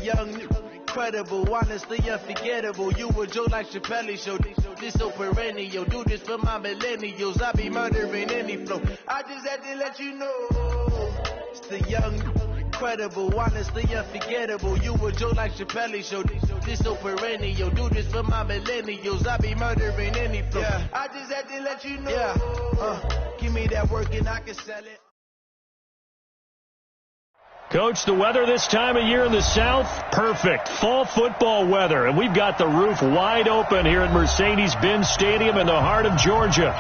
young, incredible, honestly unforgettable. You a joke like Chappelle Show. This so perennial. Do this for my millennials. I be murdering any flow. I just had to let you know. It's the young, incredible, honestly unforgettable. You a joke like Chappelle Show. This so perennial. Do this for my millennials. I be murdering any flow. Yeah. I just had to let you know. Yeah. Give me that work and I can sell it. Coach, the weather this time of year in the South, perfect. Fall football weather, and we've got the roof wide open here at Mercedes-Benz Stadium in the heart of Georgia.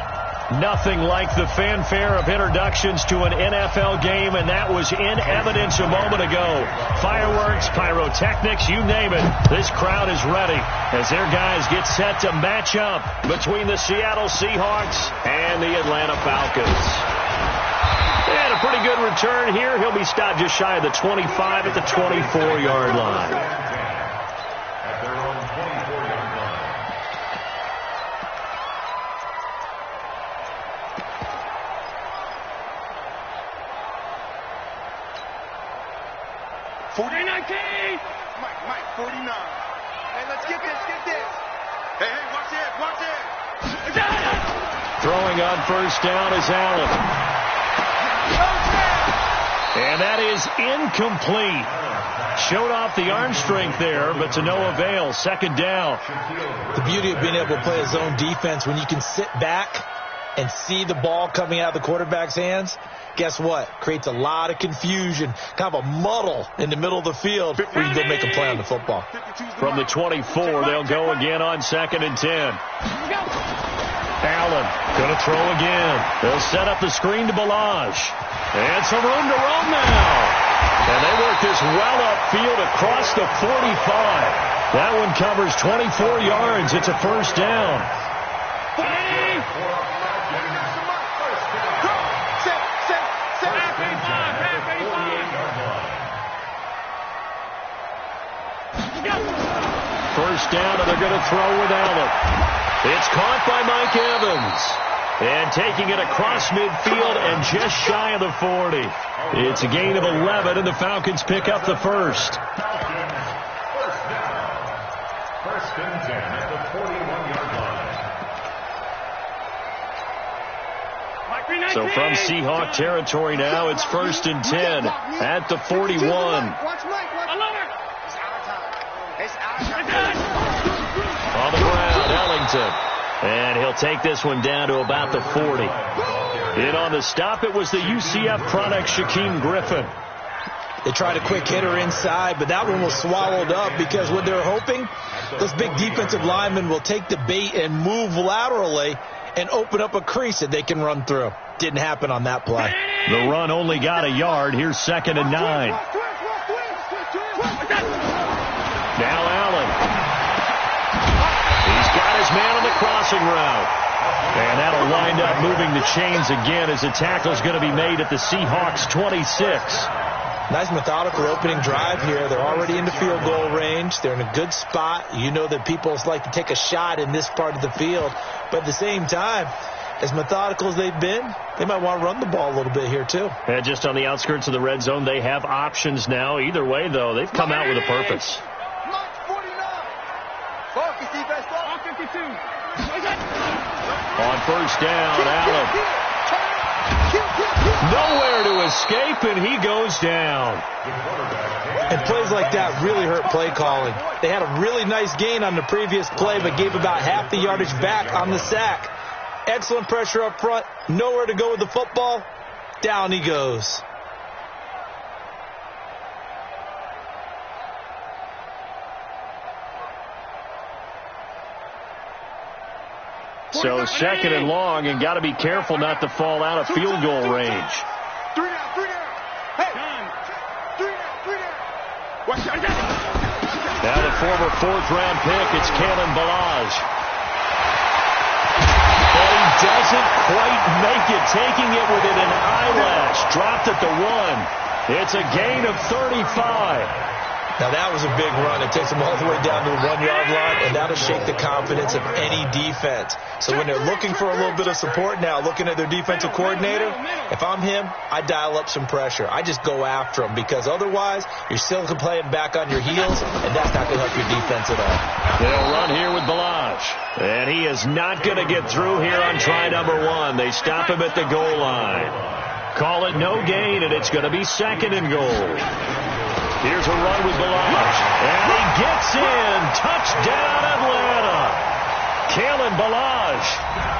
Nothing like the fanfare of introductions to an NFL game, and that was in evidence a moment ago. Fireworks, pyrotechnics, you name it. This crowd is ready as their guys get set to match up between the Seattle Seahawks and the Atlanta Falcons. And a pretty good return here. He'll be stopped just shy of the 25 at the 24-yard line. At their own 24-yard line. 49. Mike, 49. Hey, let's get this. Hey, watch it. Throwing on first down is Allen. And that is incomplete. Showed off the arm strength there, but to no avail. Second down. The beauty of being able to play a zone defense when you can sit back and see the ball coming out of the quarterback's hands, guess what? Creates a lot of confusion, kind of a muddle in the middle of the field where you can go make a play on the football. From the 24, they'll go again on 2nd and 10. Allen going to throw again. They'll set up the screen to Balazs. And some room to roam now. And they work this well upfield across the 45. That one covers 24 yards. It's a first down. First down, and they're going to throw with Allen. It's caught by Mike Evans. And taking it across midfield and just shy of the 40. It's a gain of 11, and the Falcons pick up the first. First and 10 at the 41-yard line. So from Seahawk territory now, it's 1st and 10 at the 41. On the ground, Ellington. And he'll take this one down to about the 40. In on the stop, it was the UCF product, Shaquem Griffin. They tried a quick hitter inside, but that one was swallowed up because what they're hoping, those big defensive linemen will take the bait and move laterally and open up a crease that they can run through. Didn't happen on that play. The run only got a yard. Here's 2nd and 9. Now Allen. He's got his man on the crossing route. And that'll wind up moving the chains again as the tackle's going to be made at the Seahawks 26. Nice methodical opening drive here. They're already into field goal range. They're in a good spot. You know that people like to take a shot in this part of the field. But at the same time, as methodical as they've been, they might want to run the ball a little bit here too. And just on the outskirts of the red zone, they have options now. Either way, though, they've come out with a purpose. On first down, Allen. Nowhere to escape, and he goes down. And plays like that really hurt play calling. They had a really nice gain on the previous play, but gave about half the yardage back on the sack. Excellent pressure up front. Nowhere to go with the football. Down he goes. So 2nd and long, and got to be careful not to fall out of field goal range. Now the former 4th-round pick, it's Kalen Balazs. But he doesn't quite make it, taking it within an eyelash. Dropped at the 1. It's a gain of 35. Now, that was a big run. It takes them all the way down to the 1-yard line, and that'll shake the confidence of any defense. So when they're looking for a little bit of support now, looking at their defensive coordinator, if I'm him, I dial up some pressure. I just go after them, because otherwise you're still playing back on your heels, and that's not going to help your defense at all. They'll run here with Balazs, and he is not going to get through here on try number 1. They stop him at the goal line. Call it no gain, and it's going to be 2nd and goal. Here's a run with Balazs, and he gets in. Touchdown, Atlanta. Kalen Balazs,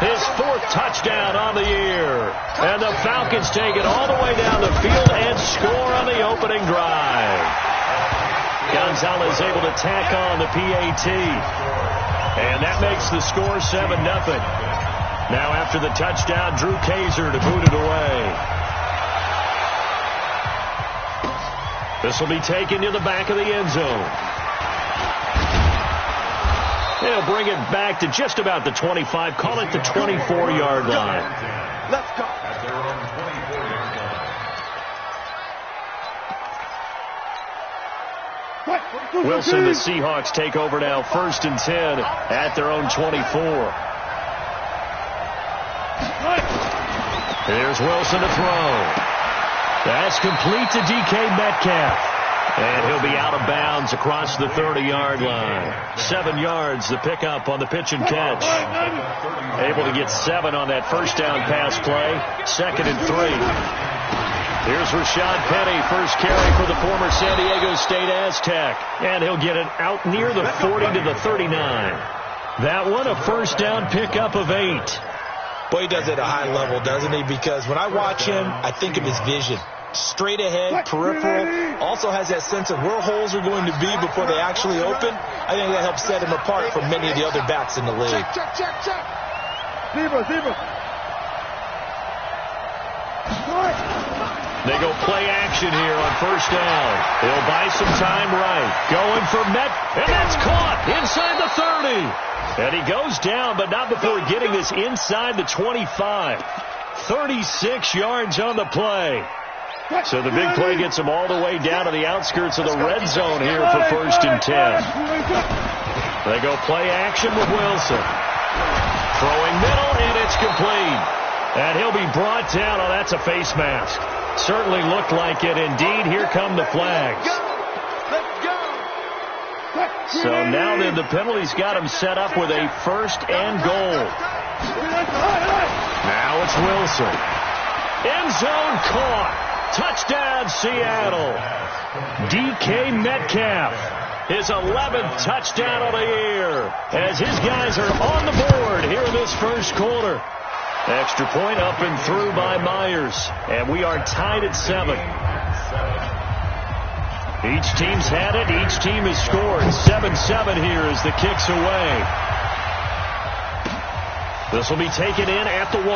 his 4th touchdown on the year. And the Falcons take it all the way down the field and score on the opening drive. Gonzalez able to tack on the PAT. And that makes the score 7-0. Now after the touchdown, Drew Kaiser to boot it away. This will be taken to the back of the end zone. They'll bring it back to just about the 25. Call it the 24-yard line. Let's go. At their own 24-yard line. Wilson, the Seahawks take over now, 1st and 10 at their own 24. Here's Wilson to throw. That's complete to DK Metcalf. And he'll be out of bounds across the 30-yard line. 7 yards, the pickup on the pitch and catch. Able to get 7 on that first down pass play. 2nd and 3. Here's Rashad Penny, first carry for the former San Diego State Aztec. And he'll get it out near the 40 to the 39. That one, a first down pickup of 8. Boy, he does it at a high level, doesn't he? Because when I watch him, I think of his vision. Straight ahead, peripheral, also has that sense of where holes are going to be before they actually open. I think that helps set him apart from many of the other backs in the league. Check. Zebra. They go play action here on first down. They'll buy some time right. Going for Met, and that's caught inside the 30. And he goes down, but not before getting this inside the 25. 36 yards on the play. So the big play gets him all the way down to the outskirts of the red zone here for 1st and 10. They go play action with Wilson. Throwing middle, and it's complete. And he'll be brought down. Oh, that's a face mask. Certainly looked like it. Indeed, here come the flags. So now then the penalty's got him set up with a 1st and goal. Now it's Wilson. End zone caught. Touchdown, Seattle. DK Metcalf, his 11th touchdown of the year, as his guys are on the board here in this first quarter. Extra point up and through by Myers, and we are tied at 7. Each team's had it. Each team has scored. 7-7 here as the kick's away. This will be taken in at the 1.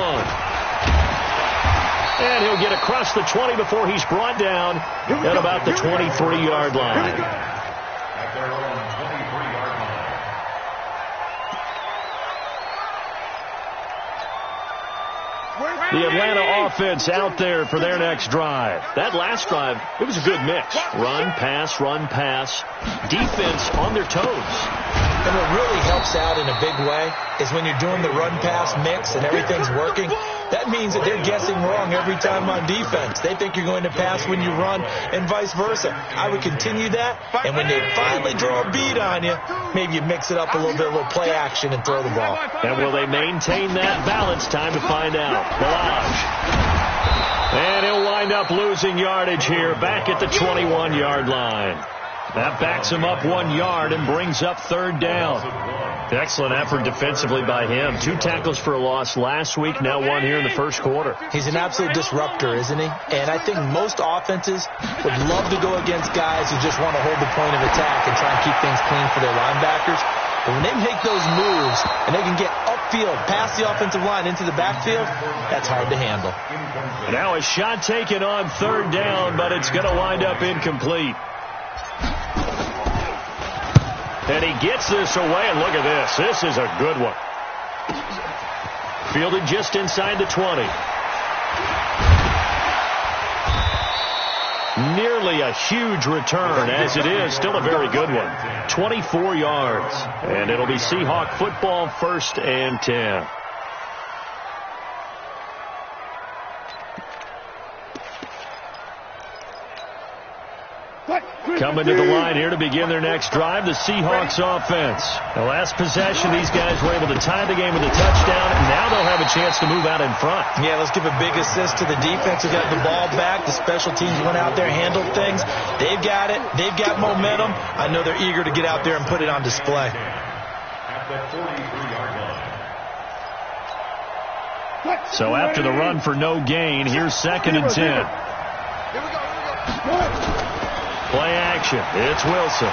And he'll get across the 20 before he's brought down at about the 23-yard line. At their own 23-yard line. The Atlanta offense out there for their next drive. That last drive, it was a good mix. Run, pass. Defense on their toes. And what really helps out in a big way is when you're doing the run-pass mix and everything's working, that means that they're guessing wrong every time on defense. They think you're going to pass when you run and vice versa. I would continue that, and when they finally draw a beat on you, maybe you mix it up a little bit, a little play action, and throw the ball. And will they maintain that balance? Time to find out. Balazs. And he'll wind up losing yardage here back at the 21-yard line. That backs him up 1 yard and brings up 3rd down. Excellent effort defensively by him. 2 tackles for a loss last week, now 1 here in the first quarter. He's an absolute disruptor, isn't he? And I think most offenses would love to go against guys who just want to hold the point of attack and try and keep things clean for their linebackers. But when they make those moves and they can get upfield, past the offensive line into the backfield, that's hard to handle. Now a shot taken on 3rd down, but it's going to wind up incomplete. And he gets this away, and look at this. This is a good one. Fielded just inside the 20. nearly a huge return. As it is, still a very good one. 24 yards. And it'll be Seahawk football, 1st and 10. Coming to the line here to begin their next drive, the Seahawks offense. The last possession, these guys were able to tie the game with a touchdown, and now they'll have a chance to move out in front. Yeah, let's give a big assist to the defense who got the ball back. The special teams went out there, handled things. They've got it. They've got momentum. I know they're eager to get out there and put it on display. At the 43-yard line. So after the run for no gain, here's 2nd and 10. Here we go. Play action. It's Wilson.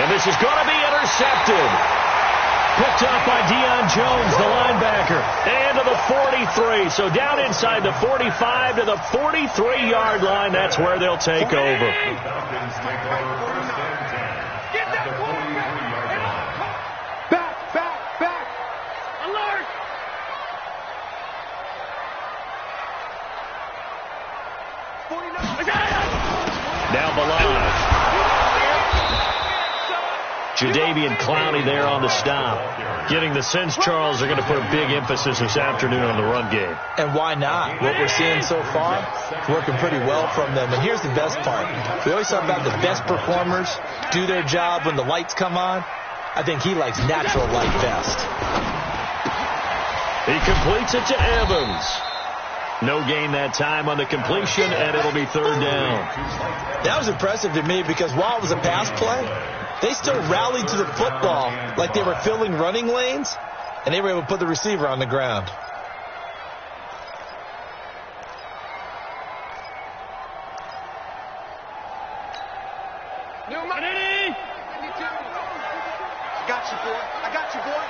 And this is going to be intercepted. Picked up by Deion Jones, the linebacker. And to the 43. So down inside the 45 to the 43-yard line. That's where they'll take over. Falcons take over 1st and 10. Get that At the 43-yard line. Back. Alert. Now Balaj. Jadeveon Clowney there on the stop. Getting the sense, Charles, they're going to put a big emphasis this afternoon on the run game. And why not? What we're seeing so far, working pretty well from them. And here's the best part. We always talk about the best performers do their job when the lights come on. I think he likes natural light best. He completes it to Evans. No gain that time on the completion, and it'll be 3rd down. That was impressive to me because while it was a pass play, they still rallied to the football like they were filling running lanes, and they were able to put the receiver on the ground. I got you, boy.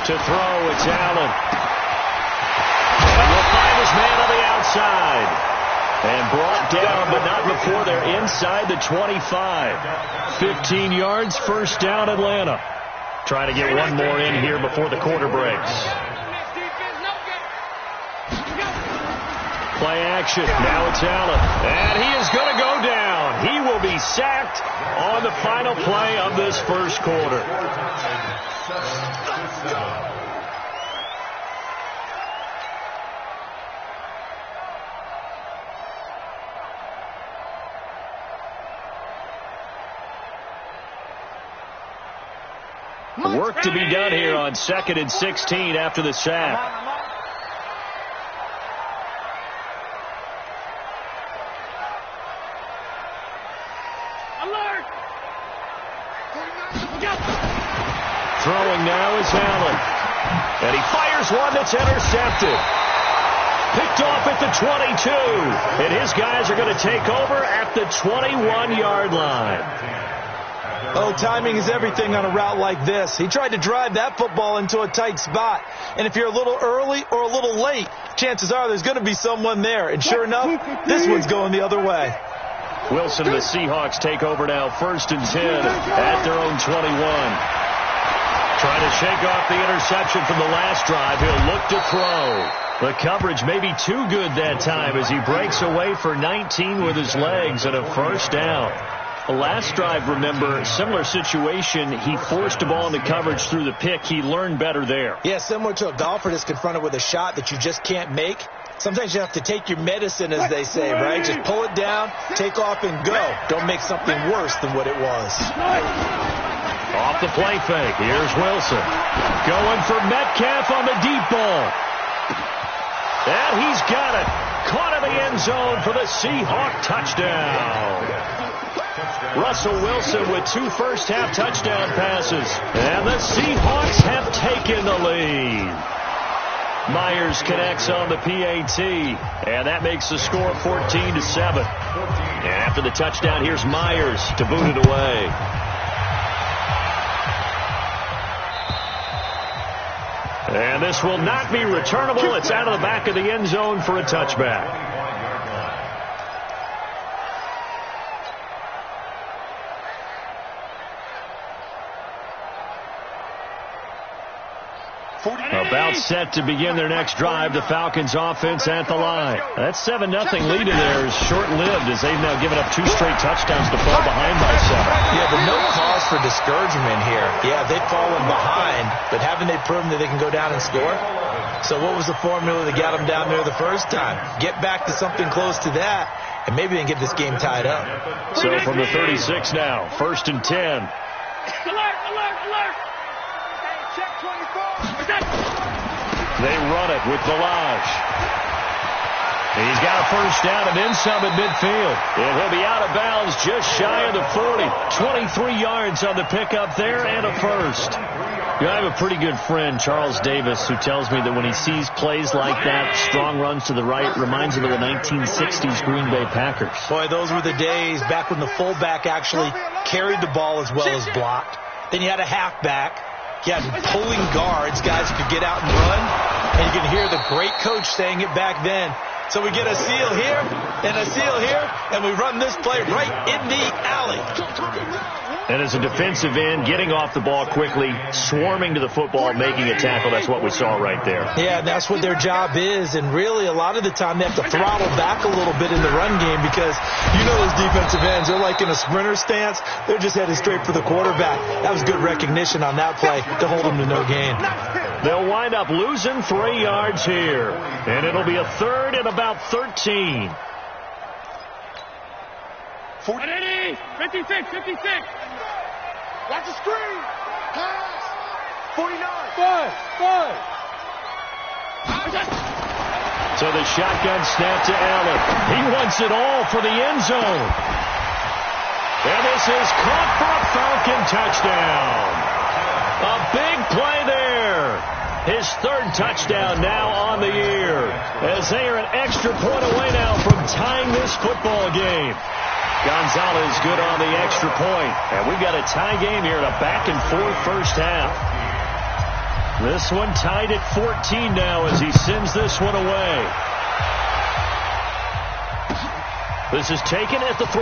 To throw, it's Allen. And will find his man on the outside. And brought down, but not before they're inside the 25. 15 yards, 1st down, Atlanta. Trying to get one more in here before the quarter breaks. Play action. Now it's Allen. And he is going to go down. He will be sacked on the final play of this 1st quarter. Work to be done here on 2nd and 16 after the sack. Alert! Throwing now is Allen. And he fires one that's intercepted. Picked off at the 22. And his guys are going to take over at the 21-yard line. Oh, timing is everything on a route like this. He tried to drive that football into a tight spot. And if you're a little early or a little late, chances are there's going to be someone there. And sure enough, this one's going the other way. Wilson and the Seahawks take over now, 1st and 10 at their own 21. Trying to shake off the interception from the last drive. He'll look to throw. The coverage may be too good that time as he breaks away for 19 with his legs and a 1st down. The last drive, remember, similar situation. He forced a ball into coverage through the pick. He learned better there. Yeah, similar to a golfer that's confronted with a shot that you just can't make. Sometimes you have to take your medicine, as they say, right? Just pull it down, take off, and go. Don't make something worse than what it was. Off the play fake. Here's Wilson. Going for Metcalf on the deep ball. And he's got it. Caught in the end zone for the Seahawk touchdown. Russell Wilson with 2 first-half touchdown passes. And the Seahawks have taken the lead. Myers connects on the PAT. And that makes the score 14-7. And after the touchdown, here's Myers to boot it away. And this will not be returnable. It's out of the back of the end zone for a touchback. About set to begin their next drive, the Falcons offense at the line. That 7-0 lead of theirs short-lived as they've now given up 2 straight touchdowns to fall behind by 7. Yeah, but no cause for discouragement here. Yeah, they've fallen behind, but haven't they proven that they can go down and score? So what was the formula that got them down there the first time? Get back to something close to that, and maybe they can get this game tied up. So from the 36 now, 1st and 10. Alert, alert, alert! Check 24. They run it with Ballage. He's got a first down and then some at midfield. And he'll be out of bounds just shy of the 40. 23 yards on the pickup there and a first. I have a pretty good friend, Charles Davis, who tells me that when he sees plays like that, strong runs to the right, reminds him of the 1960s Green Bay Packers. Boy, those were the days back when the fullback actually carried the ball as well as blocked. Then you had a halfback. You had pulling guards, guys who could get out and run. And you can hear the great coach saying it back then. So we get a seal here and a seal here, and we run this play right in the alley. And as a defensive end, getting off the ball quickly, swarming to the football, making a tackle, that's what we saw right there. Yeah, that's what their job is. And really, a lot of the time, they have to throttle back a little bit in the run game because you know those defensive ends, they're like in a sprinter stance. They're just headed straight for the quarterback. That was good recognition on that play to hold them to no gain. They'll wind up losing 3 yards here. And it'll be a 3rd and about 13. 40. 56, 56. Watch the screen. Pass. 49. 5. So the shotgun snap to Allen. He wants it all for the end zone. And this is caught for a Falcon touchdown. A big play there. His 3rd touchdown now on the year. As they are an extra point away now from tying this football game. Gonzalez good on the extra point. And we've got a tie game here in a back-and-forth first half. This one tied at 14 now as he sends this one away. This is taken at the 3.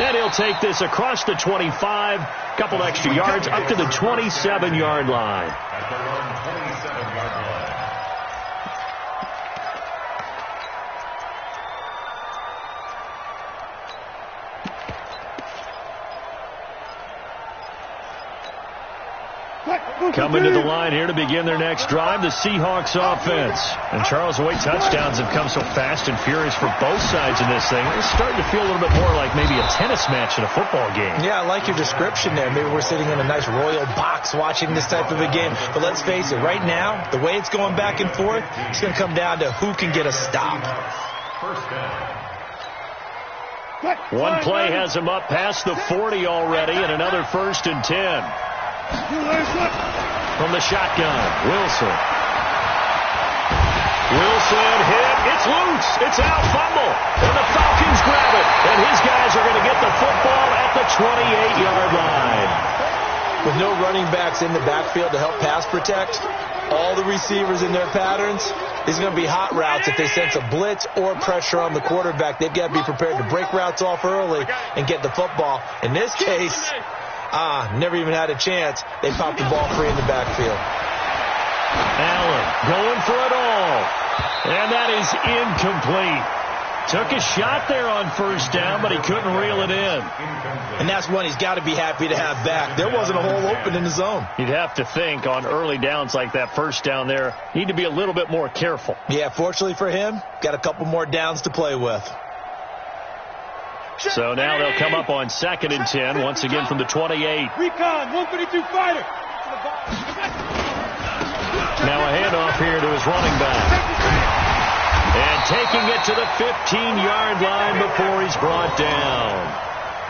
And he'll take this across the 25. Couple extra yards up to the 27-yard line. Coming to the line here to begin their next drive, the Seahawks offense. And Charles, the way touchdowns have come so fast and furious for both sides in this thing, it's starting to feel a little bit more like maybe a tennis match in a football game. Yeah, I like your description there. Maybe we're sitting in a nice royal box watching this type of a game. But let's face it, right now, the way it's going back and forth, it's going to come down to who can get a stop. One play has him up past the 40 already, and another 1st and 10. From the shotgun, Wilson hit. It's loose. It's out. Fumble. And the Falcons grab it. And his guys are going to get the football at the 28-yard line. With no running backs in the backfield to help pass protect, all the receivers in their patterns, these are going to be hot routes if they sense a blitz or pressure on the quarterback. They've got to be prepared to break routes off early and get the football. In this case, never even had a chance. They popped the ball free in the backfield. Allen going for it all. And that is incomplete. Took a shot there on 1st down, but he couldn't reel it in. And that's one he's got to be happy to have back. There wasn't a hole open in the zone. You'd have to think on early downs like that 1st down there, need to be a little bit more careful. Yeah, fortunately for him, got a couple more downs to play with. So now they'll come up on 2nd and 10, once again from the 28. Recon, 132 fighter. Now a handoff here to his running back. And taking it to the 15-yard line before he's brought down.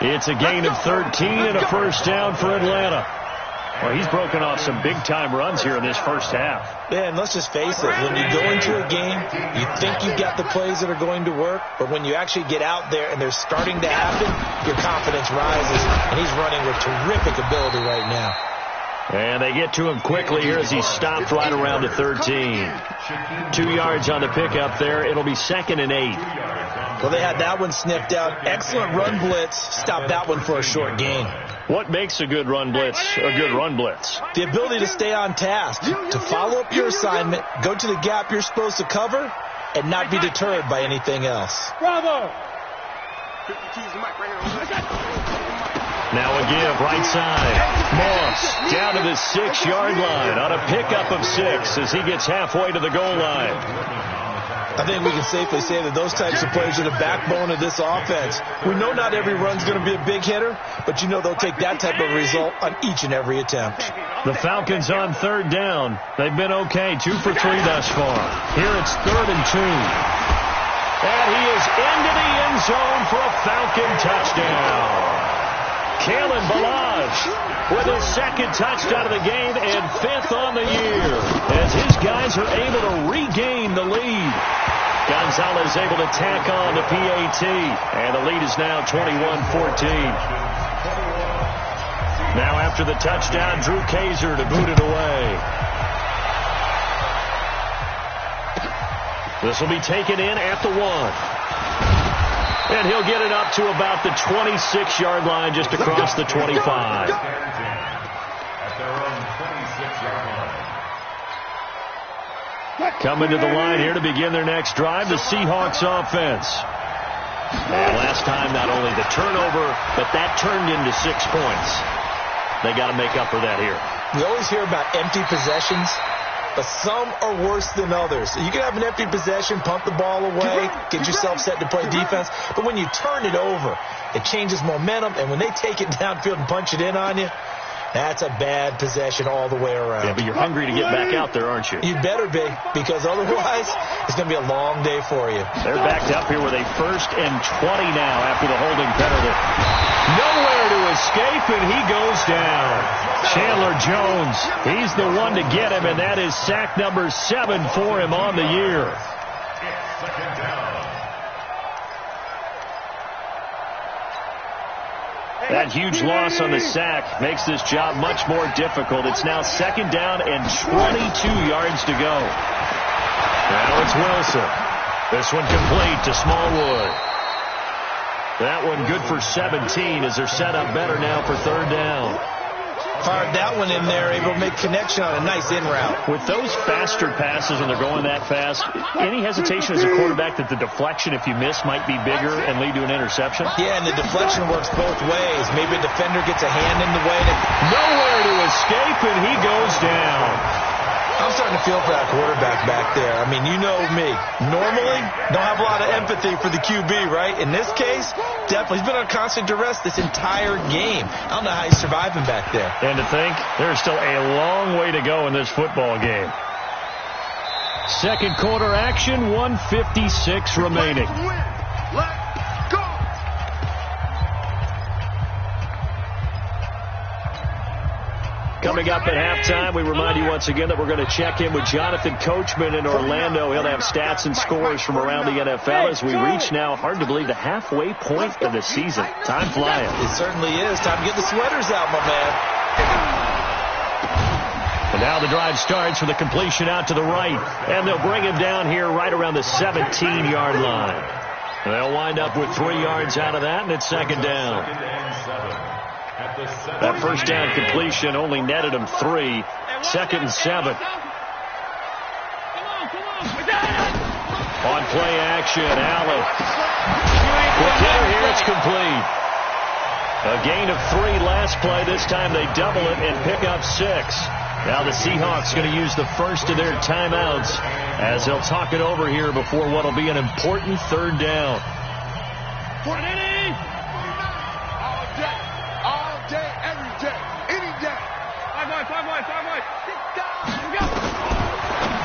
It's a gain of 13 and a 1st down for Atlanta. Well, he's broken off some big-time runs here in this first half. Yeah, and let's just face it. When you go into a game, you think you got the plays that are going to work, but when you actually get out there and they're starting to happen, your confidence rises, and he's running with terrific ability right now. And they get to him quickly here as he stopped right around the 13. 2 yards on the pickup there. It'll be 2nd and 8. Well, they had that one sniffed out. Excellent run blitz. Stopped that one for a short gain. What makes a good run blitz a good run blitz? The ability to stay on task, to follow up your assignment, go to the gap you're supposed to cover, and not be deterred by anything else. Bravo! Now a give, right side. Moss down to the 6-yard line on a pickup of 6 as he gets halfway to the goal line. I think we can safely say that those types of players are the backbone of this offense. We know not every run's going to be a big hitter, but you know they'll take that type of result on each and every attempt. The Falcons on 3rd down. They've been okay, 2 for 3 thus far. Here it's 3rd and 2. And he is into the end zone for a Falcon touchdown. Kalen Ballage with his 2nd touchdown of the game and 5th on the year as his guys are able to regain the lead. Gonzalez able to tack on the PAT, and the lead is now 21-14. Now after the touchdown, Drew Kaiser to boot it away. This will be taken in at the 1. And he'll get it up to about the 26-yard line just across the 25. Coming to the line here to begin their next drive, the Seahawks offense. And last time, not only the turnover, but that turned into 6 points. They got to make up for that here. We always hear about empty possessions, but some are worse than others. You can have an empty possession, pump the ball away, get yourself set to play defense, but when you turn it over, it changes momentum, and when they take it downfield and punch it in on you, that's a bad possession all the way around. Yeah, but you're hungry to get back out there, aren't you? You better be, because otherwise it's going to be a long day for you. They're backed up here with a 1st and 20 now after the holding penalty. Nowhere to escape, and he goes down. Chandler Jones, he's the one to get him, and that is sack number 7 for him on the year. That huge loss on the sack makes this job much more difficult. It's now 2nd down and 22 yards to go. Now it's Wilson. This one complete to Smallwood. That one good for 17 as they're set up better now for 3rd down. Fired that one in there, able to make connection on a nice in route. With those faster passes when they're going that fast, any hesitation as a quarterback that the deflection, if you miss, might be bigger and lead to an interception? Yeah, and the deflection works both ways. Maybe a defender gets a hand in the way. Nowhere to escape, and he goes down. I'm starting to feel for that quarterback back there. I mean, you know me. Normally, don't have a lot of empathy for the QB, right? In this case, definitely. He's been on constant duress this entire game. I don't know how he's surviving back there. And to think, there's still a long way to go in this football game. 2nd quarter action, 1:56 remaining. Coming up at halftime, we remind you once again that we're going to check in with Jonathan Coachman in Orlando. He'll have stats and scores from around the NFL as we reach now, hard to believe, the halfway point of the season. Time flying. It certainly is. Time to get the sweaters out, my man. And now the drive starts with a completion out to the right. And they'll bring him down here right around the 17-yard line. And they'll wind up with 3 yards out of that, and it's 2nd down. That 1st down completion only netted him 3. 2nd and 7. On play action, Allen. Quick hitter here, it's complete. A gain of 3 last play. This time they double it and pick up 6. Now the Seahawks going to use the first of their timeouts as they'll talk it over here before what will be an important 3rd down.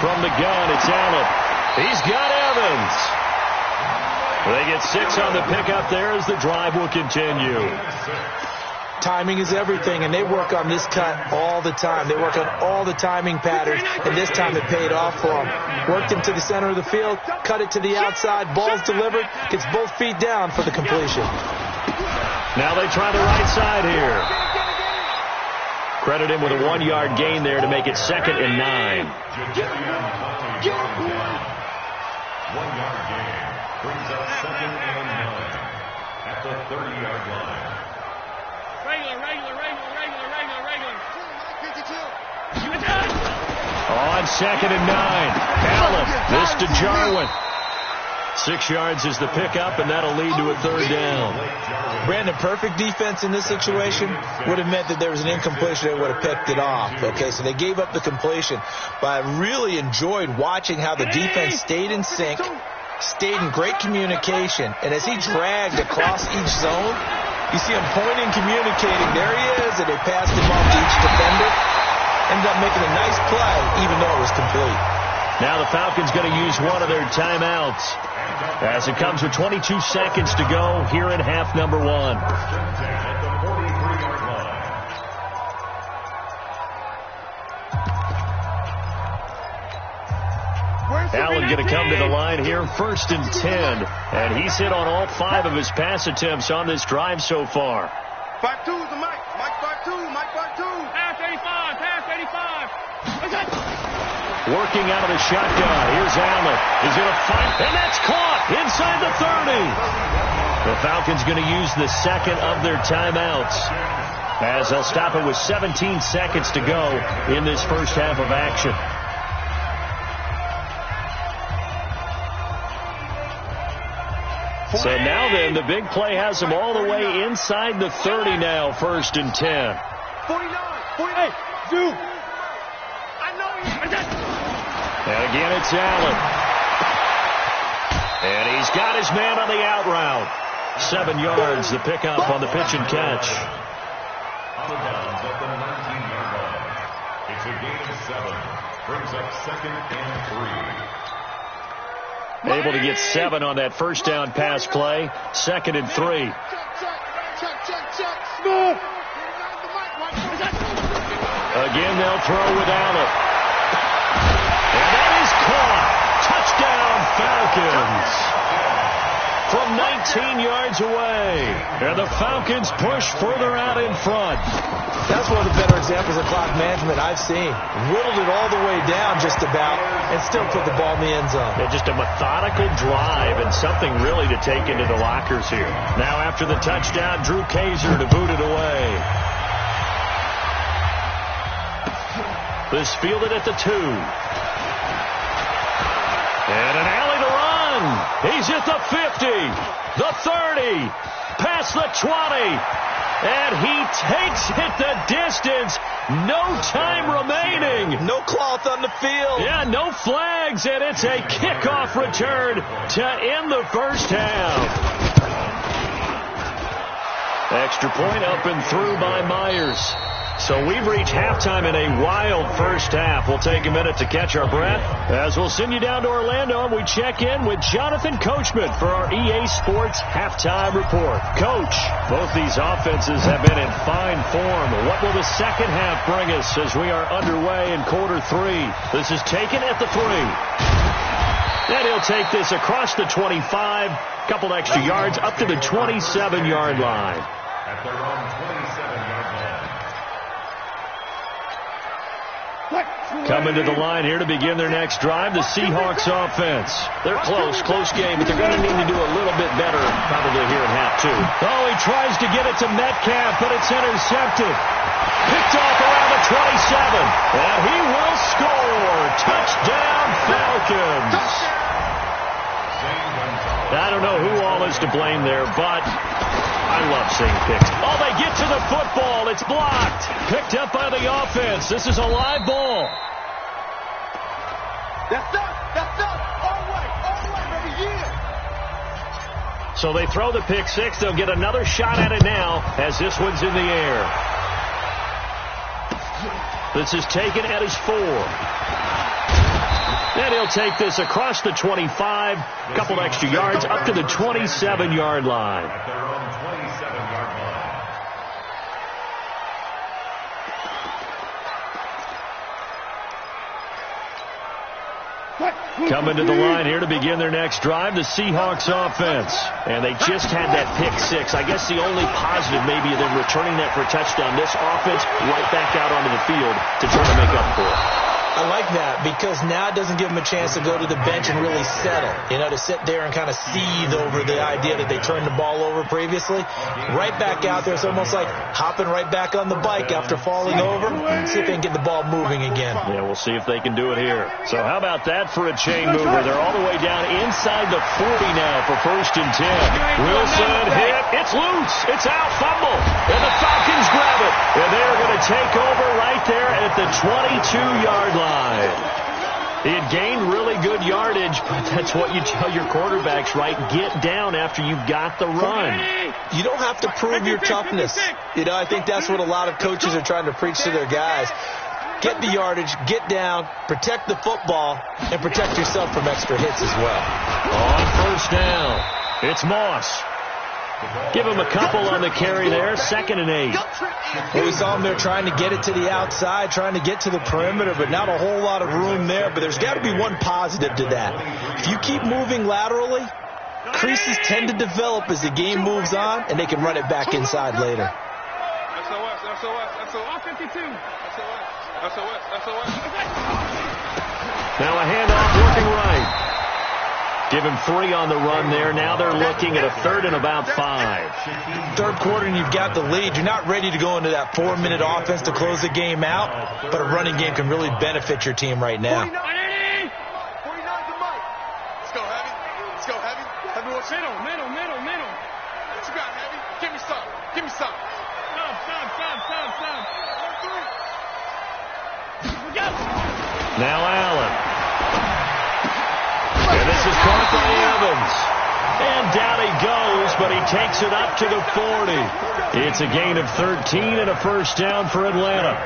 From the gun, it's Allen. He's got Evans. They get 6 on the pickup there as the drive will continue. Timing is everything, and they work on this cut all the time. They work on all the timing patterns, and this time it paid off for them. Worked him to the center of the field, cut it to the outside, ball's delivered, gets both feet down for the completion. Now they try the right side here. Credit him with a 1-yard gain there to make it 2nd and 9. 1-yard gain brings up 2nd and 9 at the 30-yard line. On 2nd and 9. Allen, this to Jarwin. 6 yards is the pickup, and that'll lead to a 3rd down. Brandon, perfect defense in this situation would have meant that there was an incompletion that would have picked it off. Okay, so they gave up the completion. But I really enjoyed watching how the defense stayed in sync, stayed in great communication, and as he dragged across each zone, you see him pointing, communicating. There he is, and they passed him off to each defender. Ended up making a nice play, even though it was complete. Now the Falcons going to use one of their timeouts as it comes with 22 seconds to go here in half number 1. Allen going to come to the line here, 1st and 10. And he's hit on all 5 of his pass attempts on this drive so far. 5-2 the Mike. Mike 5-2. Mike 5-2. Pass 85. Pass 85. Working out of the shotgun. Here's Allen. He's going to fight, and that's caught inside the 30. The Falcons going to use the 2nd of their timeouts as they'll stop it with 17 seconds to go in this first half of action. So now then, the big play has them all the way inside the 30 now, 1st and 10. 49, 48, Zoo. I know you. And again, it's Allen. And he's got his man on the out route. 7 yards, the pickup on the pitch and catch. Out of bounds at the 19-yard line. It's a gain of 7. Brings up 2nd and 3. Able to get 7 on that first down pass play. 2nd and 3. Check. Again, they'll throw with Allen. And that is caught. Touchdown, Falcons. From 19 yards away. And the Falcons push further out in front. That's one of the better examples of clock management I've seen. Whittled it all the way down just about and still put the ball in the end zone. Yeah, just a methodical drive and something really to take into the lockers here. Now after the touchdown, Drew Kaiser to boot it away. This fielded at the 2. And an alley to run. He's at the 50, the 30, past the 20. And he takes it the distance. No time remaining. No cloth on the field. Yeah, no flags, and it's a kickoff return to end the first half. Extra point up and through by Myers. So we've reached halftime in a wild first half. We'll take a minute to catch our breath as we'll send you down to Orlando and we check in with Jonathan Coachman for our EA Sports Halftime Report. Coach, both these offenses have been in fine form. What will the second half bring us as we are underway in quarter 3? This is taken at the 3. Then he'll take this across the 25, couple extra yards up to the 27-yard line. At their own 27-yard line. Coming to the line here to begin their next drive, the Seahawks offense. They're close game, but they're going to need to do a little bit better probably here in half 2. Oh, he tries to get it to Metcalf, but it's intercepted. Picked off around the 27, and he will score. Touchdown, Falcons. I don't know who all is to blame there, but I love seeing picks. Oh, they get to the football. It's blocked. Picked up by the offense. This is a live ball. That's up. All right, baby, yeah. So they throw the pick 6. They'll get another shot at it now as this one's in the air. This is taken at his 4. And he'll take this across the 25, a couple extra yards up to the 27-yard line. At their own 27-yard line. Coming to the line here to begin their next drive, the Seahawks offense. And they just had that pick 6. I guess the only positive maybe of them returning that for a touchdown. This offense right back out onto the field to try to make up for it. I like that because now it doesn't give them a chance to go to the bench and really settle, to sit there and kind of seethe over the idea that they turned the ball over previously. Right back out there. It's almost like hopping right back on the bike after falling over. See if they can get the ball moving again. Yeah, we'll see if they can do it here. So how about that for a chain mover? They're all the way down inside the 40 now for 1st and 10. Wilson hit. It's loose. It's out. Fumble. And the Falcons grab it. And they're going to take over right there at the 22-yard line. He had gained really good yardage, but that's what you tell your quarterbacks, right? Get down after you've got the run. You don't have to prove your toughness. I think that's what a lot of coaches are trying to preach to their guys. Get the yardage, get down, protect the football, and protect yourself from extra hits as well. On 1st down, it's Moss. Give him a couple on the carry there. 2nd and 8. Well, we saw him there trying to get it to the outside, trying to get to the perimeter, but not a whole lot of room there. But there's got to be one positive to that. If you keep moving laterally, creases tend to develop as the game moves on, and they can run it back inside later. Now a handoff working right. Give him 3 on the run there. Now they're looking at a 3rd and about 5. Third quarter and you've got the lead. You're not ready to go into that 4-minute offense to close the game out, but a running game can really benefit your team right now. 49 to Mike. Let's go, Heavy. Let's go, Heavy. Heavy, what's middle. What you got, Heavy? Give me some. Stop. Now Allen. And this is caught by Evans. And down he goes, but he takes it up to the 40. It's a gain of 13 and a 1st down for Atlanta.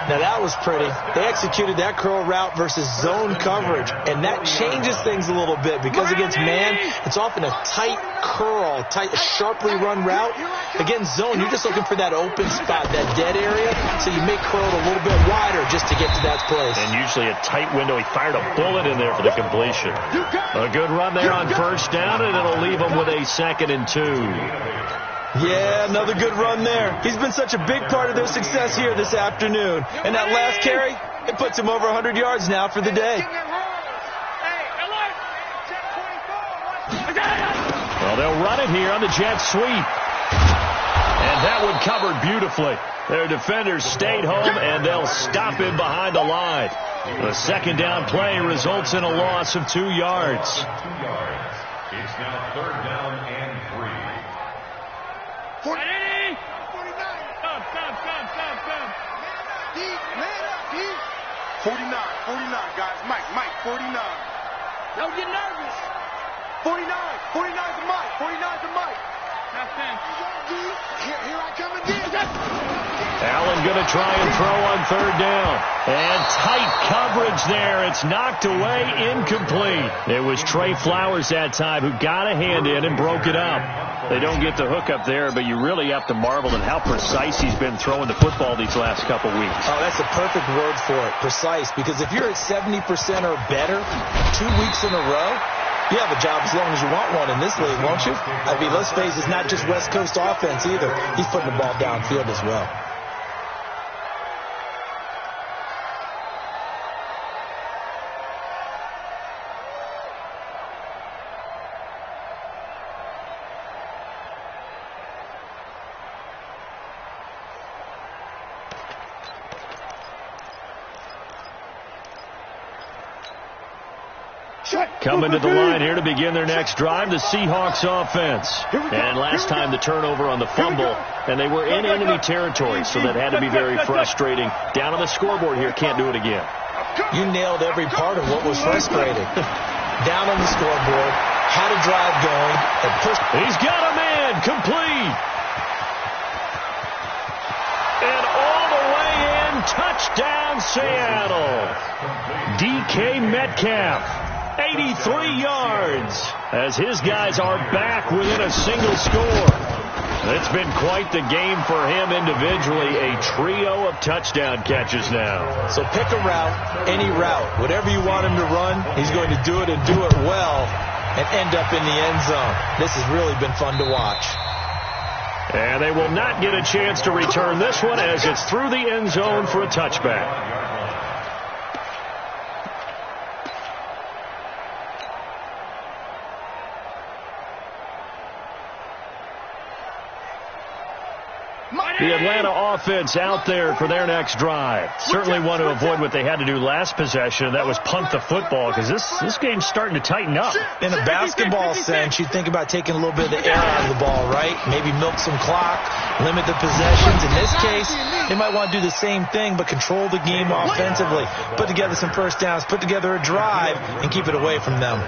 Now that was pretty. They executed that curl route versus zone coverage, and that changes things a little bit because against man, it's often a tight curl, sharply run route. Against zone, you're just looking for that open spot, that dead area, so you make curl a little bit wider just to get to that place. And usually a tight window. He fired a bullet in there for the completion. A good run there on 1st down, and it'll leave him with a 2nd and 2. Yeah, another good run there. He's been such a big part of their success here this afternoon. And that last carry, it puts him over 100 yards now for the day. Well, they'll run it here on the jet sweep. And that one covered beautifully. Their defenders stayed home, and they'll him behind the line. The 2nd down play results in a loss of 2 yards. It's now 3rd down and 3. 49. Stop. Man up, D. 49, guys. Mike, 49. Don't get nervous. 49 to Mike. That's 10. Here I come again. Allen going to try and throw on 3rd down. And tight coverage there. It's knocked away, incomplete. It was Trey Flowers that time who got a hand in and broke it up. They don't get the hook up there, but you really have to marvel at how precise he's been throwing the football these last couple weeks. Oh, that's a perfect word for it, precise, because if you're at 70% or better 2 weeks in a row, you have a job as long as you want one in this league, won't you? I mean, let's face it, it's not just West Coast offense either. He's putting the ball downfield as well. Coming to the line here to begin their next drive, the Seahawks offense. And last time the turnover on the fumble, and they were in enemy territory, so that had to be very frustrating. Down on the scoreboard here, can't do it again. You nailed every part of what was frustrating. Down on the scoreboard, had a drive going, and pushed. He's got a man, complete. And all the way in, touchdown Seattle. DK Metcalf. 83 yards as his guys are back within a single score. It's been quite the game for him individually, a trio of touchdown catches now. So pick a route, any route, whatever you want him to run, he's going to do it and do it well and end up in the end zone. This has really been fun to watch. And they will not get a chance to return this one as it's through the end zone for a touchback. The Atlanta offense out there for their next drive. Certainly want to avoid what they had to do last possession. That was punt the football, because this game's starting to tighten up. In a basketball sense, you think about taking a little bit of the air out of the ball, right? Maybe milk some clock, limit the possessions. In this case, they might want to do the same thing, but control the game offensively. Put together some first downs, put together a drive, and keep it away from them.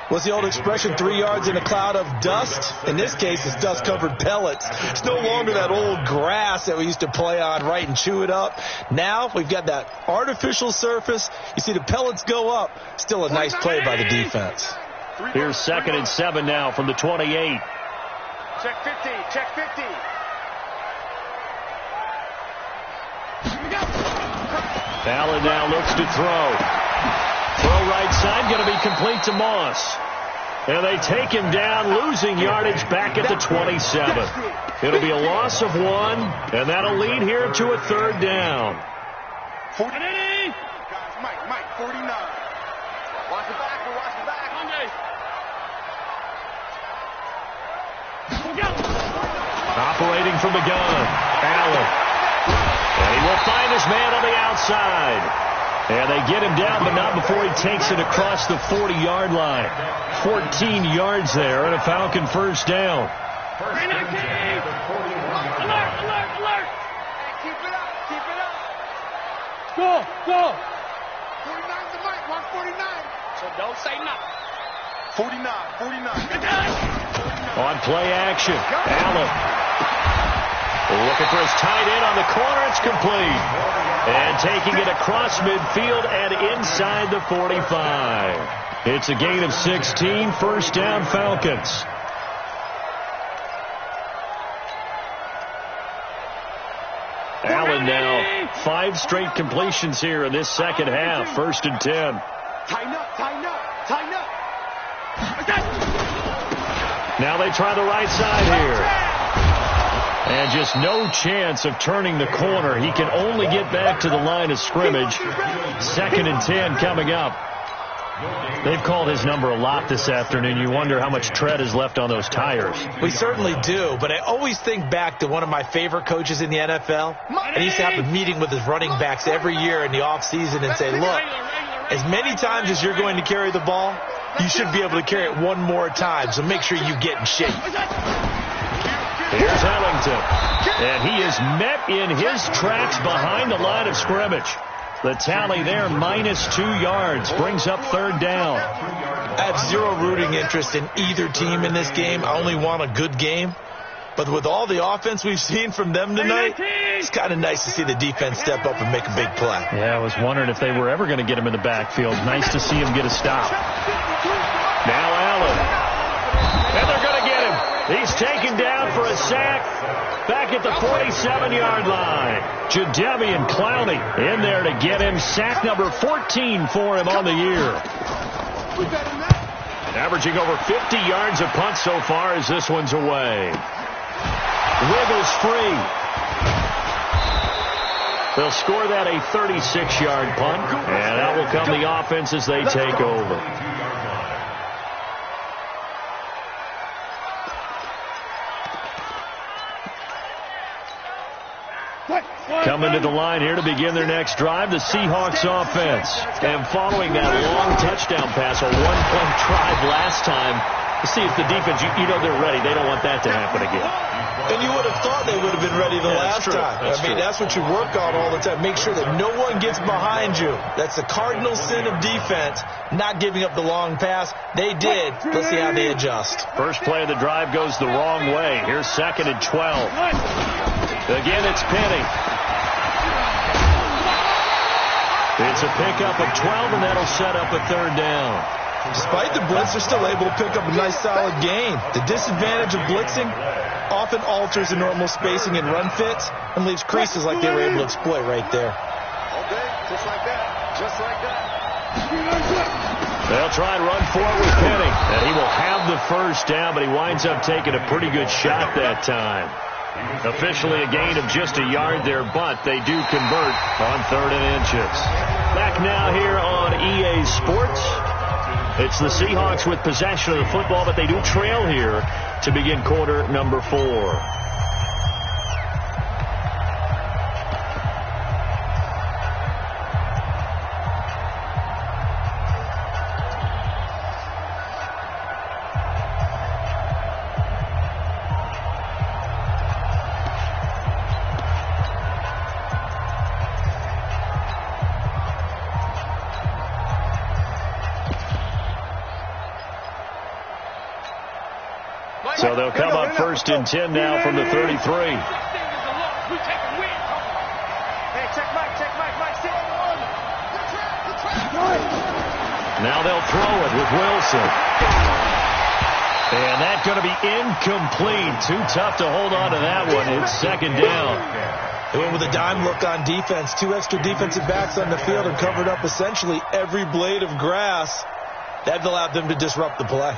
What's the old expression, 3 yards in a cloud of dust? In this case, it's dust-covered pellets. It's no longer that old grass that we used to play on, right, and chew it up. Now we've got that artificial surface. You see the pellets go up. Still a nice play by the defense. Here's 2nd and 7 now from the 28. Check 50, check 50. Allen now looks to throw. Throw right side, going to be complete to Moss. And they take him down, losing yardage back at the 27. It'll be a loss of 1, and that'll lead here to a 3rd down. 40. Guys, Mike, 49. Watch the back, watch the back. Operating from the gun, Allen. And he will find his man on the outside. And they get him down, but not before he takes it across the 40-yard line. 14 yards there, and a Falcon first down. Alert, alert. Hey, keep it up, keep it up. Go. 49's the mic, 149. So don't say nothing. 49. On play action, Allen. Looking for his tight end on the corner. It's complete. And taking it across midfield and inside the 45. It's a gain of 16. First down, Falcons. Allen now 5 straight completions here in this second half. 1st and 10. Tighten up. Now they try the right side here. And just no chance of turning the corner. He can only get back to the line of scrimmage. 2nd and 10 coming up. They've called his number a lot this afternoon. You wonder how much tread is left on those tires. We certainly do, but I always think back to one of my favorite coaches in the NFL. And he used to have a meeting with his running backs every year in the offseason and say, look, as many times as you're going to carry the ball, you should be able to carry it one more time, so make sure you get in shape. Here's Ellington, and he is met in his tracks behind the line of scrimmage. The tally there, -2 yards, brings up 3rd down. I have zero rooting interest in either team in this game. I only want a good game. But with all the offense we've seen from them tonight, it's kind of nice to see the defense step up and make a big play. Yeah, I was wondering if they were ever going to get him in the backfield. Nice to see him get a stop. Now Allen. And they're going to get him. He's taken down for a sack back at the 47-yard line. Jadeveon Clowney in there to get him. Sack number 14 for him on the year. Averaging over 50 yards a punt so far as this one's away. Wiggles free. They'll score that a 36-yard punt, and that will come the offense as they take over. Coming to the line here to begin their next drive, the Seahawks offense. And following that long touchdown pass, a one-point drive last time, to see if the defense, you know they're ready. They don't want that to happen again. And you would have thought they would have been ready the last time. That's what you work on all the time. Make sure that no one gets behind you. That's the cardinal sin of defense, not giving up the long pass. They did. Let's see how they adjust. First play of the drive goes the wrong way. Here's 2nd and 12. Again, it's Penny. It's a pickup of 12, and that'll set up a 3rd down. Despite the blitz, they're still able to pick up a nice, solid gain. The disadvantage of blitzing often alters the normal spacing and run fits and leaves creases like they were able to exploit right there. Okay, just like that. Just like that. They'll try and run for it with Penny. And he will have the first down, but he winds up taking a pretty good shot that time. Officially a gain of just a yard there, but they do convert on 3rd and inches. Back now here on EA Sports. It's the Seahawks with possession of the football, but they do trail here to begin quarter number 4. So they'll come up 1st and 10 now from the 33. Now they'll throw it with Wilson. And that's going to be incomplete. Too tough to hold on to that one. It's 2nd down. They went with a dime look on defense. 2 extra defensive backs on the field and covered up essentially every blade of grass. That allowed them to disrupt the play.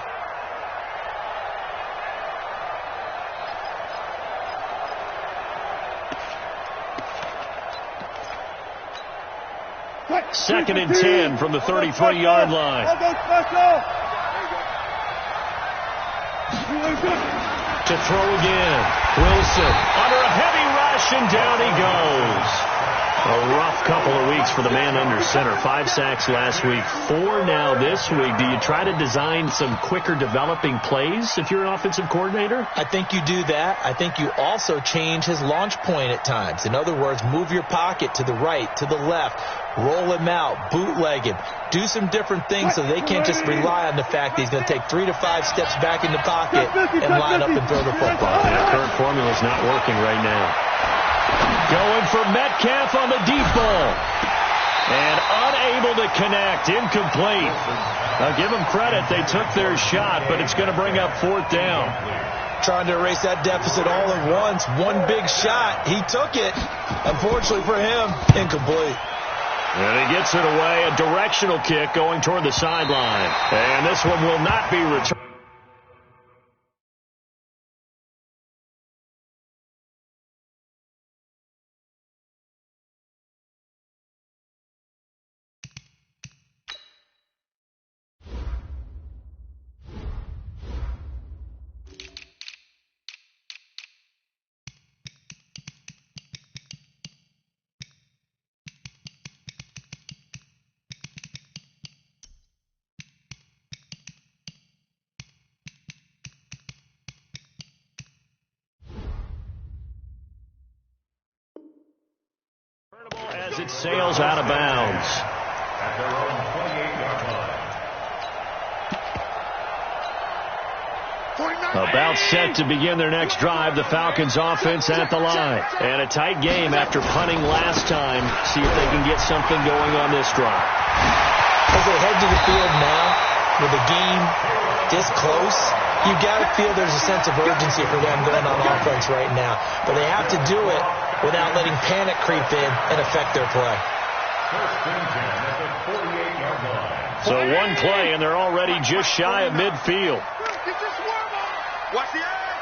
Second and 10 from the 33-yard line. To throw again. Wilson under a heavy rush, and down he goes. A rough couple of weeks for the man under center. 5 sacks last week, 4 now this week. Do you try to design some quicker developing plays if you're an offensive coordinator? I think you do that. I think you also change his launch point at times. In other words, move your pocket to the right, to the left, roll him out, bootleg him. Do some different things so they can't just rely on the fact that he's going to take 3 to 5 steps back in the pocket and line up and throw the football. That current formula is not working right now. Going for Metcalf on the deep ball. And unable to connect. Incomplete. I'll give them credit. They took their shot, but it's going to bring up 4th down. Trying to erase that deficit all at once. One big shot. He took it. Unfortunately for him, incomplete. And he gets it away. A directional kick going toward the sideline. And this one will not be returned. As it sails out of bounds. At their own 28-yard line. About set to begin their next drive. The Falcons offense at the line. And a tight game after punting last time. See if they can get something going on this drive. As they head to the field now, with the game this close, you've got to feel there's a sense of urgency for them going on offense right now. But they have to do it without letting panic creep in and affect their play. First and 10 at the 48-yard line. So one play, and they're already just shy of midfield. Watch the eye.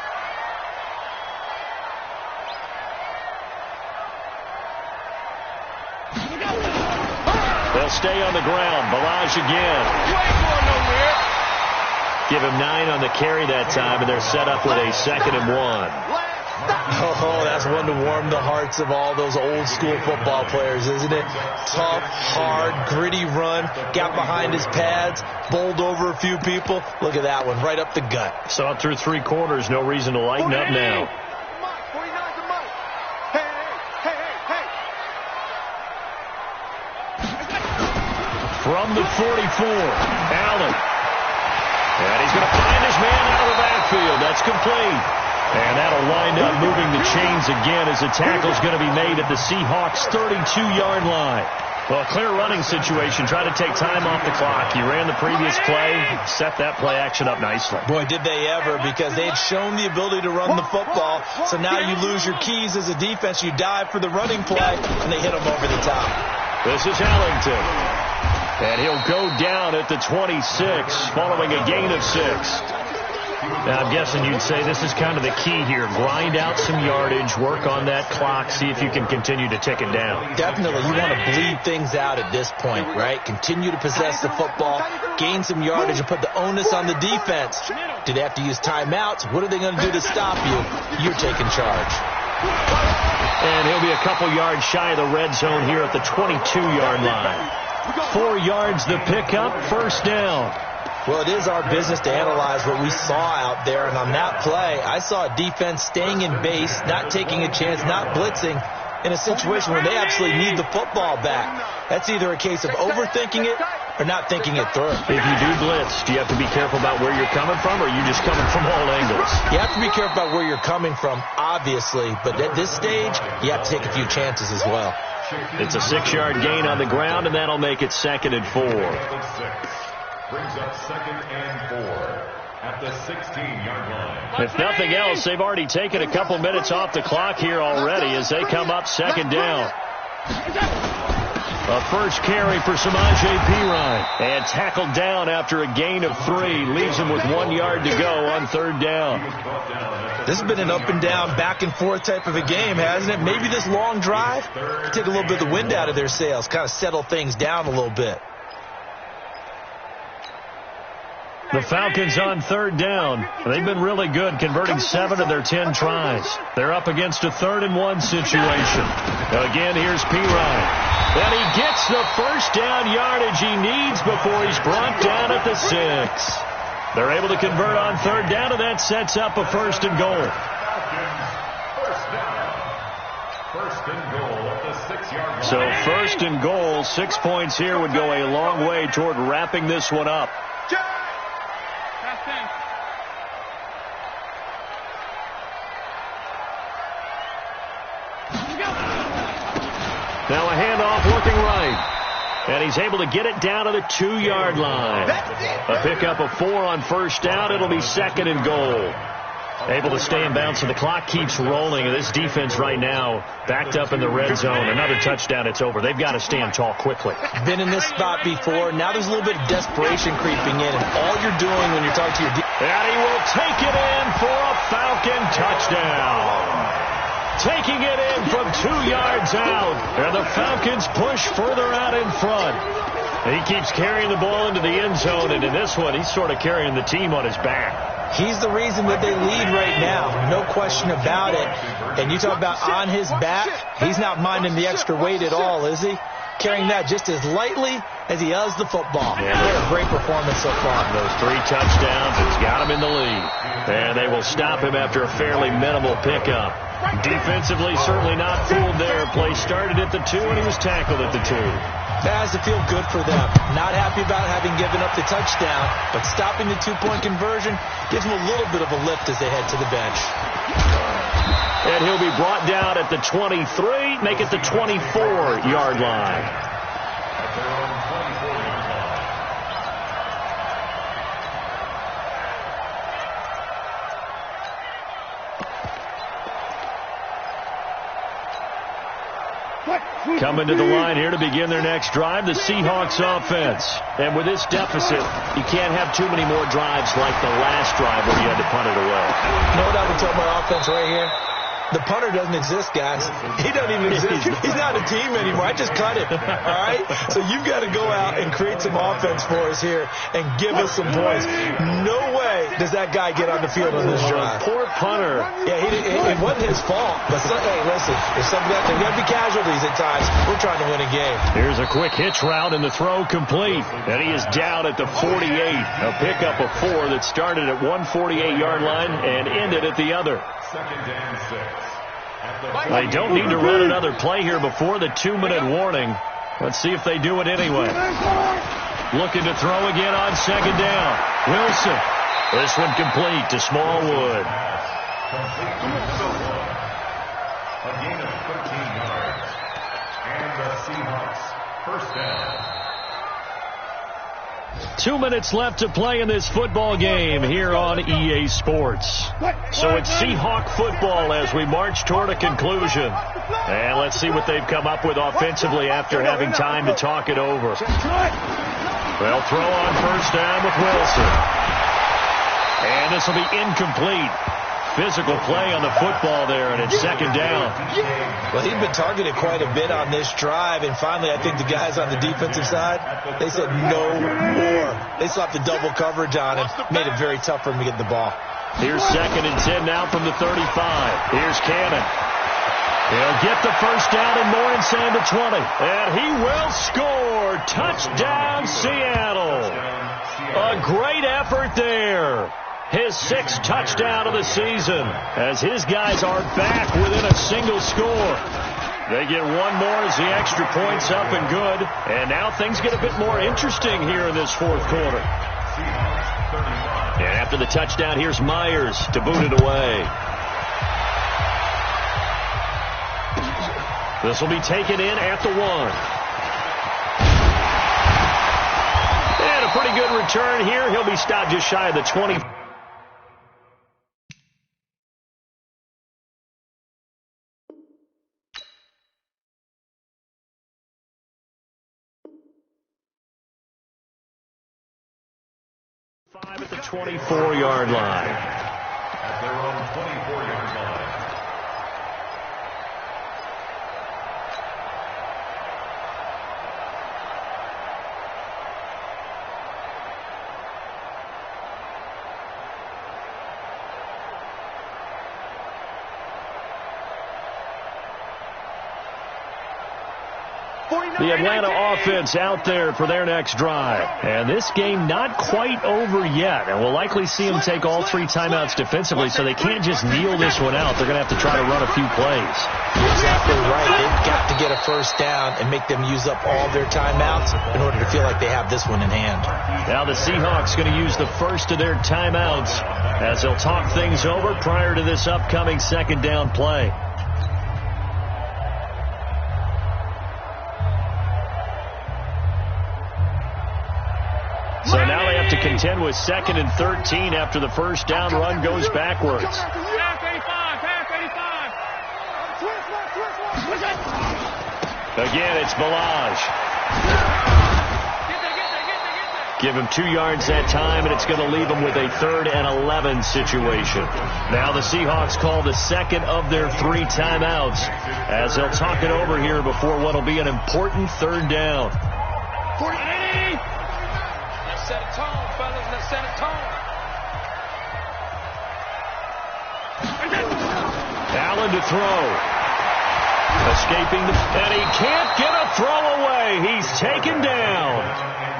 They'll stay on the ground. Balaj again. Give him 9 on the carry that time, and they're set up with a 2nd and 1. Oh, that's one to warm the hearts of all those old school football players, isn't it? Tough, hard, gritty run, got behind his pads, bowled over a few people. Look at that one, right up the gut. Saw it through 3 quarters, no reason to lighten up now. From the 44, Allen. And he's going to find his man out of the backfield. That's complete. And that'll wind up moving the chains again as the tackle's going to be made at the Seahawks' 32-yard line. Well, a clear running situation. Try to take time off the clock. You ran the previous play, set that play action up nicely. Boy, did they ever, because they had shown the ability to run the football. So now you lose your keys as a defense. You dive for the running play, and they hit them over the top. This is Ellington. And he'll go down at the 26 following a gain of 6. Now, I'm guessing you'd say this is kind of the key here. Grind out some yardage, work on that clock, see if you can continue to tick it down. Definitely. You want to bleed things out at this point, right? Continue to possess the football, gain some yardage, and put the onus on the defense. Do they have to use timeouts? What are they going to do to stop you? You're taking charge. And he'll be a couple yards shy of the red zone here at the 22-yard line. 4 yards the pickup, 1st down. Well, it is our business to analyze what we saw out there, and on that play, I saw a defense staying in base, not taking a chance, not blitzing, in a situation where they absolutely need the football back. That's either a case of overthinking it are not thinking it through. If you do blitz, do you have to be careful about where you're coming from, or are you just coming from all angles? You have to be careful about where you're coming from, obviously, but at this stage, you have to take a few chances as well. It's a 6-yard gain on the ground, and that'll make it 2nd and 4. Brings up 2nd and 4 at the 16-yard line. If nothing else, they've already taken a couple minutes off the clock here already as they come up 2nd down. A first carry for Samaje Perine. And tackled down after a gain of 3. Leaves him with 1 yard to go on 3rd down. This has been an up and down, back and forth type of a game, hasn't it? Maybe this long drive could take a little bit of the wind out of their sails, kind of settle things down a little bit. The Falcons on 3rd down. They've been really good, converting 7 of their 10 tries. They're up against a 3rd and 1 situation. Again, here's Perine. And he gets the first down yardage he needs before he's brought down at the 6. They're able to convert on 3rd down, and that sets up a 1st and goal. First and goal at the 6-yard line. So 1st and goal, 6 points here would go a long way toward wrapping this one up. Now a handoff looking right. And he's able to get it down to the 2-yard line. A pickup of 4 on 1st down. It'll be 2nd and goal. Able to stay in bounds, so the clock keeps rolling. This defense right now backed up in the red zone. Another touchdown, it's over. They've got to stand tall quickly. Been in this spot before. Now there's a little bit of desperation creeping in. And all you're doing when you're talking to your and he will take it in for a Falcon touchdown. Taking it in from 2 yards out. And the Falcons push further out in front. He keeps carrying the ball into the end zone. And in this one, he's sort of carrying the team on his back. He's the reason that they lead right now. No question about it. And you talk about on his back, he's not minding the extra weight at all, is he? Carrying that just as lightly as he does the football. Yeah. What a great performance so far. Those 3 touchdowns, it's got him in the lead. And they will stop him after a fairly minimal pickup. Defensively, certainly not fooled there. Play started at the 2, and he was tackled at the 2. That has to feel good for them. Not happy about having given up the touchdown, but stopping the 2-point conversion gives them a little bit of a lift as they head to the bench. And he'll be brought down at the 23, make it the 24-yard line. At their own 24-yard line. Coming to the line here to begin their next drive, the Seahawks offense. And with this deficit, you can't have too many more drives like the last drive where you had to punt it away. You know what I would tell my offense right here? The punter doesn't exist, guys. He doesn't even exist. He's not a team anymore. I just cut him. All right? So you've got to go out and create some offense for us here and give us some points. No way does that guy get on the field on this drive. Poor punter. Yeah, it wasn't his fault. But, hey, listen, there's got to be casualties at times. We're trying to win a game. Here's a quick hitch route and the throw complete. And he is down at the 48. A pickup of 4 that started at 148-yard line and ended at the other. 2nd and 6. They don't need to run another play here before the 2-minute warning. Let's see if they do it anyway. Looking to throw again on 2nd down. Wilson. This one complete to Smallwood. A gain of 13 yards. And the Seahawks first down. 2 minutes left to play in this football game here on EA Sports. So it's Seahawk football as we march toward a conclusion. And let's see what they've come up with offensively after having time to talk it over. They'll throw on 1st down with Wilson. And this will be incomplete. Physical play on the football there, and it's 2nd down. Well, he's been targeted quite a bit on this drive, and finally I think the guys on the defensive side, they said no more. They slapped the double coverage on him, made it very tough for him to get the ball. Here's 2nd and 10 now from the 35. Here's Cannon. He'll get the first down and more inside the 20. And he will score. Touchdown, Seattle. A great effort there. His 6th touchdown of the season as his guys are back within a single score. They get one more as the extra point's up and good. And now things get a bit more interesting here in this fourth quarter. And after the touchdown, here's Myers to boot it away. This will be taken in at the 1. And a pretty good return here. He'll be stopped just shy of the 20. At the 24-yard line. At their own 24-yard line. The Atlanta offense out there for their next drive. And this game not quite over yet. And we'll likely see them take all 3 timeouts defensively, so they can't just kneel this one out. They're going to have to try to run a few plays. You're exactly right. They've got to get a first down and make them use up all their timeouts in order to feel like they have this one in hand. Now the Seahawks going to use the first of their timeouts as they'll talk things over prior to this upcoming second down play. So now they have to contend with 2nd and 13 after the first down run goes backwards. Again, it's Ballage. Give him 2 yards that time, and it's going to leave him with a 3rd and 11 situation. Now the Seahawks call the second of their 3 timeouts as they'll talk it over here before what will be an important 3rd down. Set a tone, fellas. Let's set a tone. Allen to throw. Escaping and he can't get a throw away. He's taken down.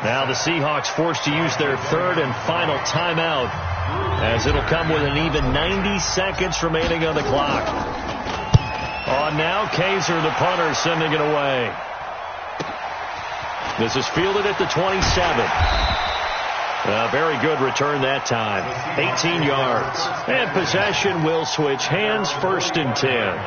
Now the Seahawks forced to use their 3rd and final timeout as it'll come with an even 90 seconds remaining on the clock. On now, Kaiser, the punter, sending it away. This is fielded at the 27. A very good return that time. 18 yards. And possession will switch hands, 1st and 10.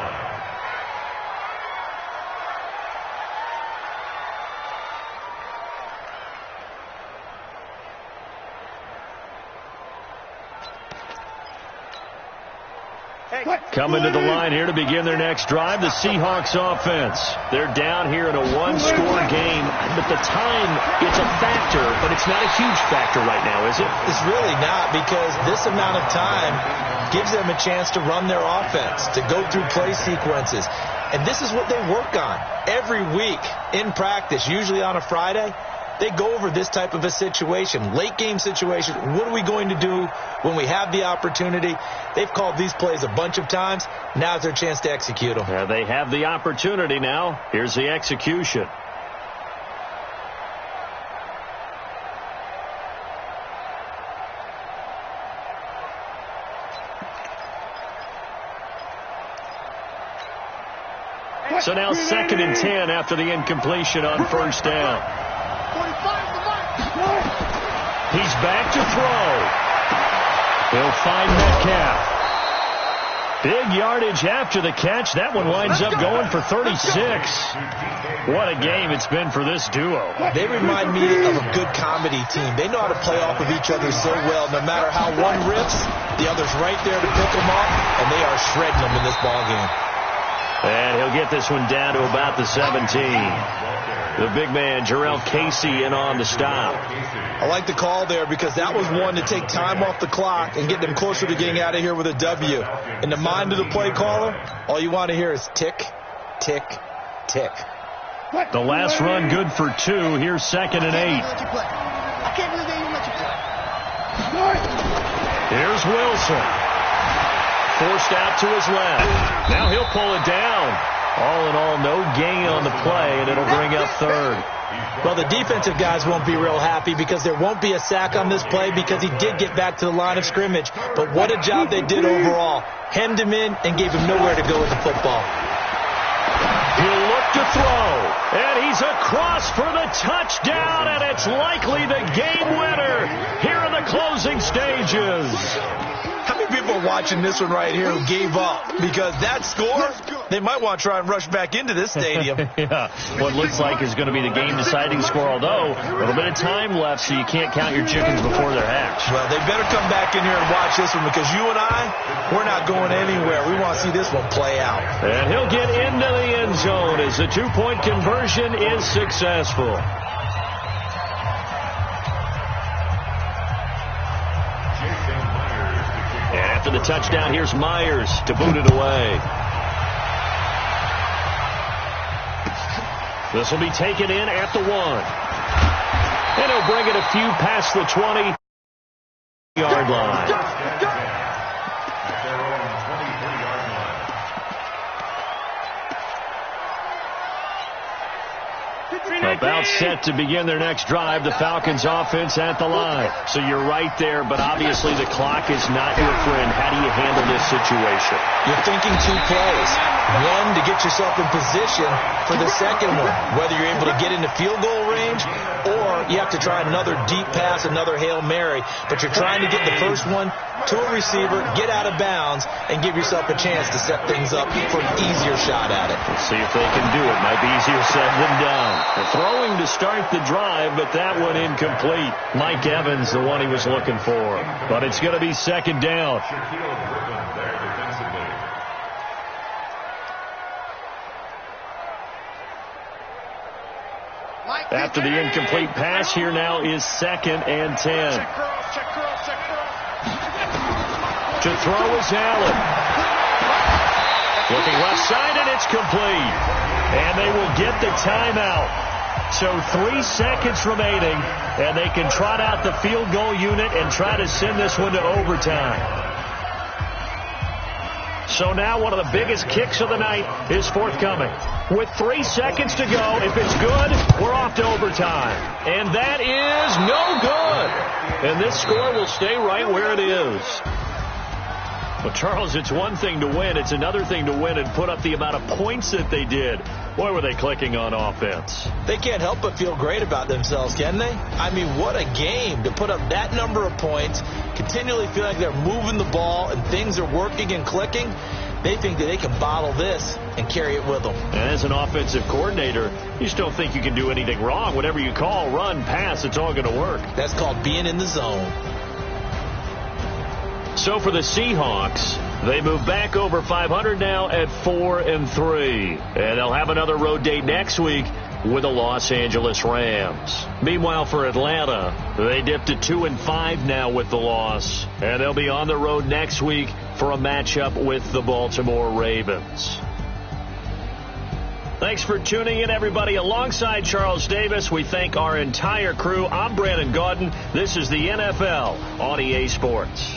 Coming to the line here to begin their next drive, the Seahawks offense. They're down here in a 1-score game, but the time, it's a factor, but it's not a huge factor right now, is it? It's really not, because this amount of time gives them a chance to run their offense, to go through play sequences. And this is what they work on every week in practice, usually on a Friday. They go over this type of a situation, late game situation. What are we going to do when we have the opportunity? They've called these plays a bunch of times. Now's their chance to execute them. Yeah, they have the opportunity now. Here's the execution. So now 2nd and 10 after the incompletion on 1st down. He's back to throw. He'll find Metcalf. Big yardage after the catch. That one winds up going for 36. What a game it's been for this duo. They remind me of a good comedy team. They know how to play off of each other so well. No matter how one rips, the other's right there to pick them off, and they are shredding them in this ballgame. And he'll get this one down to about the 17. The big man, Jarrell Casey, in on the stop. I like the call there because that was one to take time off the clock and get them closer to getting out of here with a W. In the mind of the play caller, all you want to hear is tick, tick, tick. The last run good for 2. Here's 2nd and 8. Here's Wilson. Forced out to his left. Now he'll pull it down. All in all, no gain on the play, and it'll bring up 3rd. Well, the defensive guys won't be real happy because there won't be a sack on this play because he did get back to the line of scrimmage. But what a job they did overall. Hemmed him in and gave him nowhere to go with the football. He'll look to throw, and he's across for the touchdown, and it's likely the game winner here in the closing stages. How many people are watching this one right here who gave up? Because that score, they might want to try and rush back into this stadium. Yeah, what looks like is going to be the game-deciding score, although a little bit of time left, so you can't count your chickens before they're hatched. Well, they better come back in here and watch this one, because you and I, we're not going anywhere. We want to see this one play out. And he'll get into the end zone as the two-point conversion is successful. After the touchdown, here's Myers to boot it away. This will be taken in at the 1. And he'll bring it a few past the 20-yard line. About set to begin their next drive, the Falcons offense at the line. So you're right there, but obviously the clock is not your friend. How do you handle this situation? You're thinking 2 plays. One, to get yourself in position for the second one, whether you're able to get into field goal range or you have to try another deep pass, another Hail Mary. But you're trying to get the first one to a receiver, get out of bounds, and give yourself a chance to set things up for an easier shot at it. Let's see if they can do it. Might be easier said than done. They're throwing to start the drive, but that one incomplete. Mike Evans, the one he was looking for. But it's going to be second down. After the incomplete pass, here now is 2nd and 10. To throw is Allen. Looking left side, and it's complete. And they will get the timeout. So 3 seconds remaining, and they can trot out the field goal unit and try to send this one to overtime. So now one of the biggest kicks of the night is forthcoming. With 3 seconds to go, if it's good, we're off to overtime. And that is no good. And this score will stay right where it is. Well, Charles, it's one thing to win. It's another thing to win and put up the amount of points that they did. Boy, were they clicking on offense. They can't help but feel great about themselves, can they? I mean, what a game to put up that number of points, continually feel like they're moving the ball and things are working and clicking. They think that they can bottle this and carry it with them. And as an offensive coordinator, you just don't think you can do anything wrong. Whatever you call, run, pass, it's all going to work. That's called being in the zone. So for the Seahawks, they move back over 500 now at 4-3. And they'll have another road date next week with the Los Angeles Rams. Meanwhile, for Atlanta, they dipped to 2-5 now with the loss. And they'll be on the road next week for a matchup with the Baltimore Ravens. Thanks for tuning in, everybody. Alongside Charles Davis, we thank our entire crew. I'm Brandon Gaudin. This is the NFL on EA Sports.